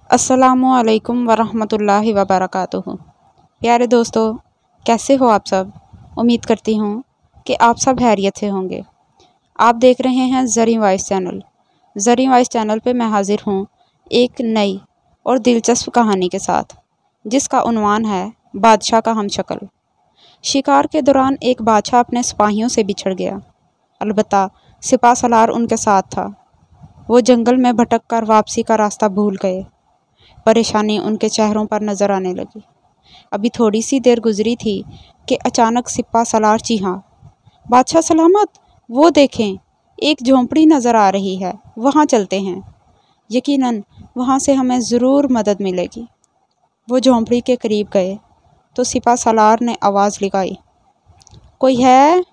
अस्सलामुअलैकुम वरहमतुल्लाहि वबरकातुहू। प्यारे दोस्तों, कैसे हो आप सब? उम्मीद करती हूँ कि आप सब खैरियत से होंगे। आप देख रहे हैं ज़री वॉइस चैनल। ज़री वॉइस चैनल पे मैं हाजिर हूँ एक नई और दिलचस्प कहानी के साथ, जिसका उन्वान है बादशाह का हमशक्ल। शिकार के दौरान एक बादशाह अपने सिपाहियों से बिछड़ गया। अलबत्ता सिपा सलार उनके साथ था। वो जंगल में भटक कर वापसी का रास्ता भूल गए। परेशानी उनके चेहरों पर नज़र आने लगी। अभी थोड़ी सी देर गुजरी थी कि अचानक सिपा सलार चीहा, बादशाह सलामत, वो देखें, एक झोंपड़ी नज़र आ रही है, वहाँ चलते हैं। यकीनन वहाँ से हमें ज़रूर मदद मिलेगी। वो झोंपड़ी के करीब गए तो सिपा सलार ने आवाज़ लगाई, कोई है?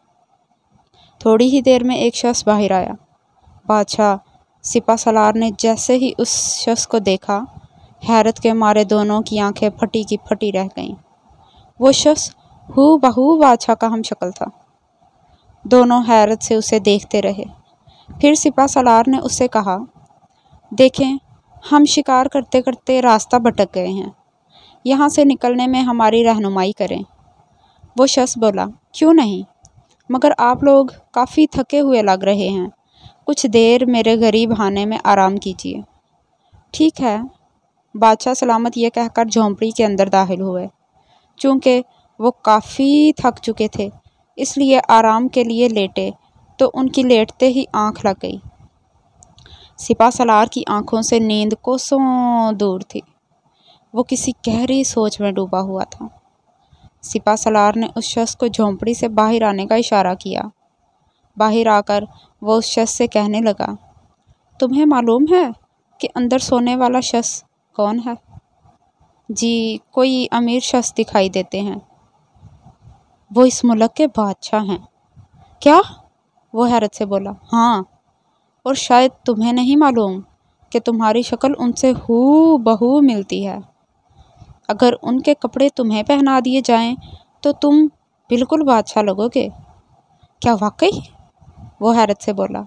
थोड़ी ही देर में एक शख्स बाहर आया। बादशाह सिपा सलार ने जैसे ही उस शख्स को देखा, हैरत के मारे दोनों की आंखें फटी की फटी रह गईं। वो शख्स हूबहू बादशाह का हमशक्ल था। दोनों हैरत से उसे देखते रहे। फिर सिपा सलार ने उससे कहा, देखें, हम शिकार करते करते रास्ता भटक गए हैं, यहाँ से निकलने में हमारी रहनुमाई करें। वो शख्स बोला, क्यों नहीं, मगर आप लोग काफ़ी थके हुए लग रहे हैं, कुछ देर मेरे गरीब खाने में आराम कीजिए। ठीक है, बादशाह सलामत ये कहकर झोंपड़ी के अंदर दाखिल हुए। चूँकि वो काफ़ी थक चुके थे, इसलिए आराम के लिए लेटे तो उनकी लेटते ही आंख लग गई। सिपा सलार की आंखों से नींद कोसों दूर थी। वो किसी गहरी सोच में डूबा हुआ था। सिपा सलार ने उस शख्स को झोंपड़ी से बाहर आने का इशारा किया। बाहर आकर वो उस शख्स से कहने लगा, तुम्हें मालूम है कि अंदर सोने वाला शख्स कौन है? जी, कोई अमीर शख्स दिखाई देते हैं। वो इस मुल्क के बादशाह हैं। क्या? वो हैरत से बोला, हाँ, और शायद तुम्हें नहीं मालूम कि तुम्हारी शक्ल उनसे हूबहू मिलती है। अगर उनके कपड़े तुम्हें पहना दिए जाएं तो तुम बिल्कुल बादशाह लगोगे। क्या वाकई? वो हैरत से बोला।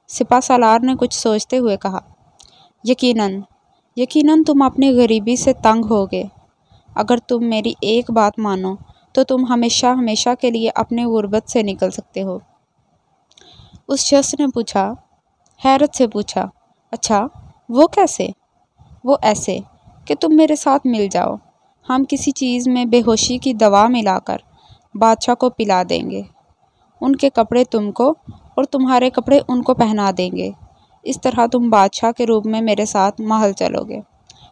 सिपा सलार ने कुछ सोचते हुए कहा, यकीनन तुम अपनी गरीबी से तंग होगे। अगर तुम मेरी एक बात मानो तो तुम हमेशा हमेशा के लिए अपने गुर्बत से निकल सकते हो। उस शख्स ने पूछा, हैरत से पूछा, अच्छा, वो कैसे? वो ऐसे कि तुम मेरे साथ मिल जाओ। हम किसी चीज़ में बेहोशी की दवा मिलाकर बादशाह को पिला देंगे। उनके कपड़े तुमको और तुम्हारे कपड़े उनको पहना देंगे। इस तरह तुम बादशाह के रूप में मेरे साथ महल चलोगे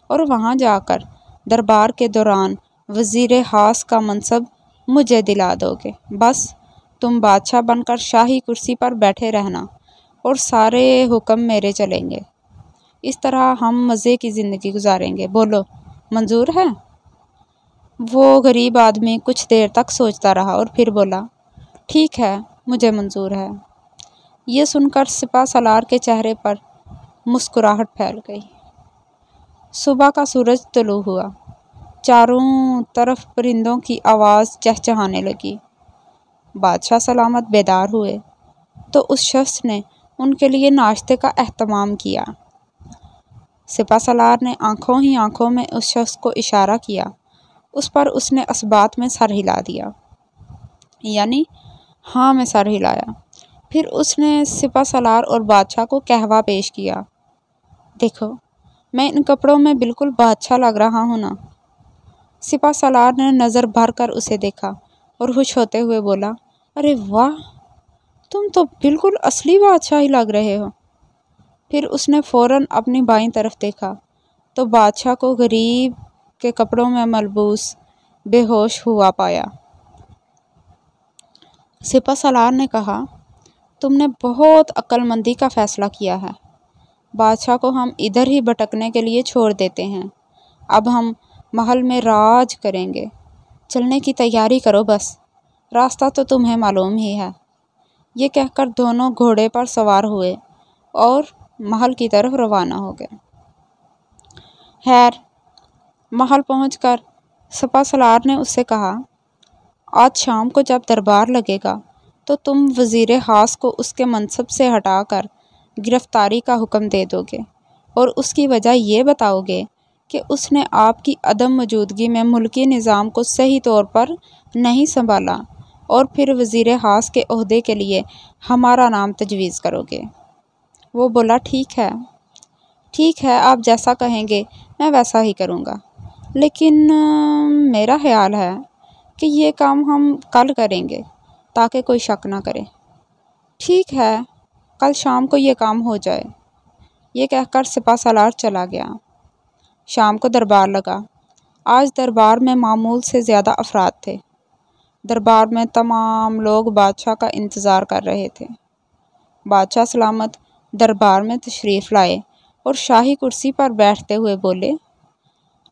और वहाँ जाकर दरबार के दौरान वज़ीर खास का मनसब मुझे दिला दोगे। बस तुम बादशाह बनकर शाही कुर्सी पर बैठे रहना और सारे हुक्म मेरे चलेंगे। इस तरह हम मज़े की ज़िंदगी गुजारेंगे। बोलो, मंजूर है? वो गरीब आदमी कुछ देर तक सोचता रहा और फिर बोला, ठीक है, मुझे मंजूर है। ये सुनकर सिपा सलार के चेहरे पर मुस्कुराहट फैल गई। सुबह का सूरज तुलू हुआ। चारों तरफ परिंदों की आवाज़ चहचहाने लगी। बादशाह सलामत बेदार हुए तो उस शख्स ने उनके लिए नाश्ते का एहतमाम किया। सिपा सलार ने आंखों ही आंखों में उस शख्स को इशारा किया। उस पर उसने असबात में सर हिला दिया, यानी हाँ में सर हिलाया। फिर उसने सिपा सलार और बादशाह को कहवा पेश किया। देखो, मैं इन कपड़ों में बिल्कुल बादशाह लग रहा हूँ ना? सिपा सलार ने नज़र भर कर उसे देखा और खुश होते हुए बोला, अरे वाह, तुम तो बिल्कुल असली बादशाह ही लग रहे हो। फिर उसने फ़ौरन अपनी बाईं तरफ देखा तो बादशाह को गरीब के कपड़ों में मलबूस बेहोश हुआ पाया। सिपा सलार ने कहा, तुमने बहुत अक्लमंदी का फ़ैसला किया है। बादशाह को हम इधर ही भटकने के लिए छोड़ देते हैं। अब हम महल में राज करेंगे। चलने की तैयारी करो, बस रास्ता तो तुम्हें मालूम ही है। ये कहकर दोनों घोड़े पर सवार हुए और महल की तरफ रवाना हो गए। खैर, महल पहुंचकर सिपा सलार ने उससे कहा, आज शाम को जब दरबार लगेगा तो तुम वज़ीर खास को उसके मनसब से हटाकर गिरफ्तारी का हुक्म दे दोगे और उसकी वजह ये बताओगे کہ اس نے آپ کی عدم موجودگی میں ملکی نظام کو صحیح طور پر نہیں سنبھالا اور پھر وزیر خاص کے عہدے کے لیے ہمارا نام تجویز کرو گے۔ وہ بولا ٹھیک ہے آپ جیسا کہیں گے میں ویسا ہی کروں گا، لیکن میرا خیال ہے کہ یہ کام ہم کل کریں گے تاکہ کوئی شک نہ کرے۔ ٹھیک ہے کل شام کو یہ کام ہو جائے، یہ کہہ کر سپہ سالار چلا گیا۔ شام کو دربار لگا۔ آج دربار میں معمول سے زیادہ افراد تھے۔ دربار میں تمام لوگ بادشاہ کا انتظار کر رہے تھے۔ بادشاہ سلامت دربار میں تشریف لائے اور شاہی کرسی پر بیٹھتے ہوئے بولے،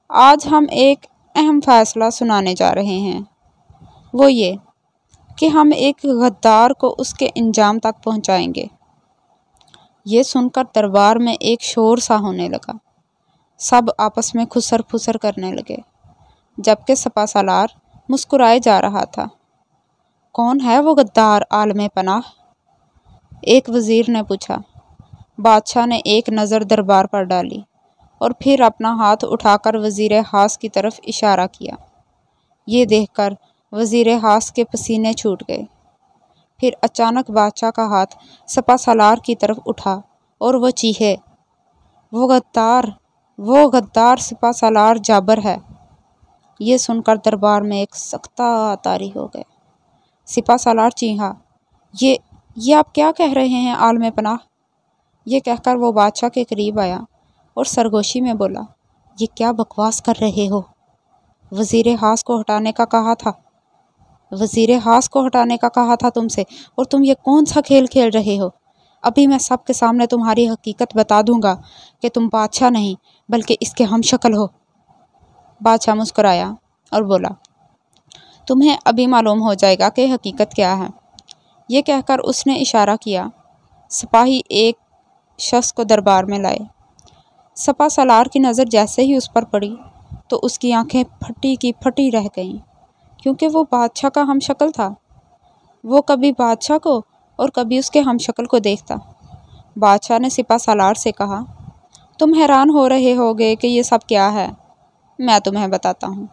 آج ہم ایک اہم فیصلہ سنانے جا رہے ہیں، وہ یہ کہ ہم ایک غدار کو اس کے انجام تک پہنچائیں گے۔ یہ سن کر دربار میں ایک شور سا ہونے لگا۔ سب آپس میں خسر پھسر کرنے لگے، جبکہ سپہ سالار مسکرائے جا رہا تھا۔ کون ہے وہ غدار عالم پناہ؟ ایک وزیر نے پوچھا۔ بادشاہ نے ایک نظر دربار پر ڈالی اور پھر اپنا ہاتھ اٹھا کر وزیر خاص کی طرف اشارہ کیا۔ یہ دیکھ کر وزیر خاص کے پسینے چھوٹ گئے۔ پھر اچانک بادشاہ کا ہاتھ سپہ سالار کی طرف اٹھا اور وہ چیخے، وہ غدار سپہ سالار جابر ہے۔ یہ سن کر دربار میں ایک سکتہ طاری ہو گیا۔ سپہ سالار چیخا، یہ آپ کیا کہہ رہے ہیں عالم پناہ؟ یہ کہہ کر وہ بادشاہ کے قریب آیا اور سرگوشی میں بولا، یہ کیا بکواس کر رہے ہو؟ وزیر خاص کو ہٹانے کا کہا تھا تم سے، اور تم یہ کون سا کھیل کھیل رہے ہو؟ ابھی میں سب کے سامنے تمہاری حقیقت بتا دوں گا کہ تم بادشاہ نہیں بلکہ اس کے ہم شکل ہو۔ بادشاہ مسکرایا اور بولا، تمہیں ابھی معلوم ہو جائے گا کہ حقیقت کیا ہے۔ یہ کہہ کر اس نے اشارہ کیا۔ سپاہی ایک شخص کو دربار میں لائے۔ سپہ سالار کی نظر جیسے ہی اس پر پڑی تو اس کی آنکھیں پھٹی کی پھٹی رہ گئیں، کیونکہ وہ بادشاہ کا ہم شکل تھا۔ وہ کبھی بادشاہ کو اور کبھی اس کے ہم شکل کو دیکھتا۔ بادشاہ نے سپہ سالار سے کہا، تم حیران ہو رہے ہوگے کہ یہ سب کیا ہے۔ میں تمہیں بتاتا ہوں۔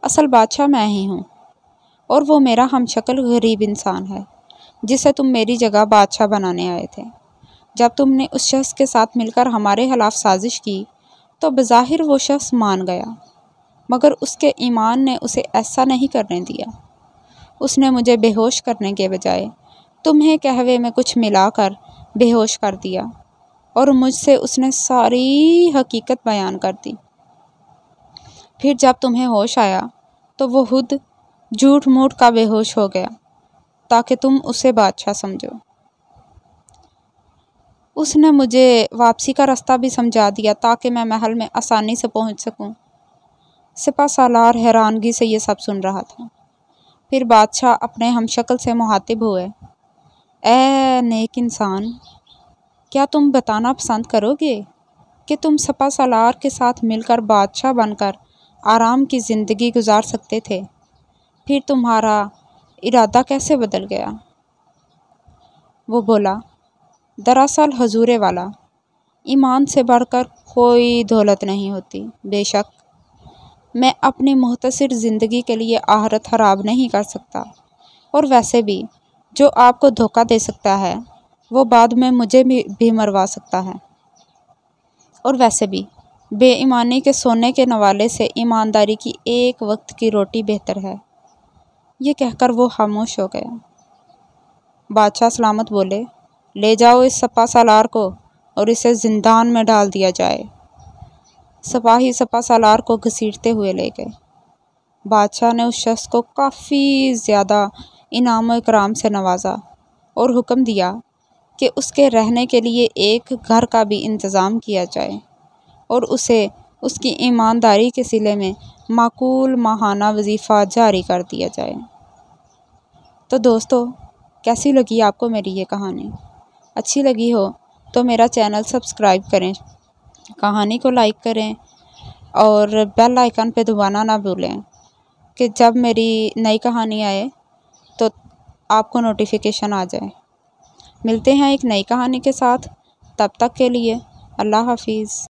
اصل بادشاہ میں ہی ہوں، اور وہ میرا ہم شکل غریب انسان ہے جسے تم میری جگہ بادشاہ بنانے آئے تھے۔ جب تم نے اس شخص کے ساتھ مل کر ہمارے خلاف سازش کی تو بظاہر وہ شخص مان گیا، مگر اس کے ایمان نے اسے ایسا نہیں کرنے دیا۔ اس نے مجھے بے ہوش کرنے کے بجائے تمہیں قہوے میں کچھ ملا کر بے ہوش کر دیا، اور مجھ سے اس نے ساری حقیقت بیان کر دی۔ پھر جب تمہیں ہوش آیا تو وہ خود جھوٹ موٹ کا بے ہوش ہو گیا تاکہ تم اسے بادشاہ سمجھو۔ اس نے مجھے واپسی کا راستہ بھی سمجھا دیا تاکہ میں محل میں آسانی سے پہنچ سکوں۔ سپہ سالار حیرانگی سے یہ سب سن رہا تھا۔ پھر بادشاہ اپنے ہم شکل سے مخاطب ہوئے، اے نیک انسان، کیا تم بتانا پسند کرو گے کہ تم سپہ سالار کے ساتھ مل کر بادشاہ بن کر آرام کی زندگی گزار سکتے تھے، پھر تمہارا ارادہ کیسے بدل گیا؟ وہ بولا، دراصل حضور والا، ایمان سے بڑھ کر کوئی دولت نہیں ہوتی۔ بے شک میں اپنی مختصر زندگی کے لیے آخرت خراب نہیں کر سکتا، اور ویسے بھی جو آپ کو دھوکہ دے سکتا ہے وہ بعد میں مجھے بھی مروا سکتا ہے، اور ویسے بھی بے ایمانی کے سونے کے نوالے سے ایمانداری کی ایک وقت کی روٹی بہتر ہے۔ یہ کہہ کر وہ خاموش ہو گیا۔ بادشاہ سلامت بولے، لے جاؤ اس سپہ سالار کو اور اسے زندان میں ڈال دیا جائے۔ سپاہی سپہ سالار کو گھسیٹتے ہوئے لے گئے۔ بادشاہ نے اس شخص کو کافی زیادہ انعام و اکرام سے نوازا اور حکم دیا کہ اس کے رہنے کے لیے ایک گھر کا بھی انتظام کیا جائے اور اسے اس کی ایمانداری کے صلے میں معقول ماہانہ وظیفہ جاری کر دیا جائے۔ تو دوستو، کیسی لگی آپ کو میری یہ کہانی؟ اچھی لگی ہو تو میرا چینل سبسکرائب کریں، کہانی کو لائک کریں اور بیل آئیکن پہ دبانا نہ بھولیں کہ جب میری نئی کہانی آئے تو آپ کو نوٹیفیکیشن آ جائے۔ ملتے ہیں ایک نئی کہانی کے ساتھ، تب تک کے لیے اللہ حافظ۔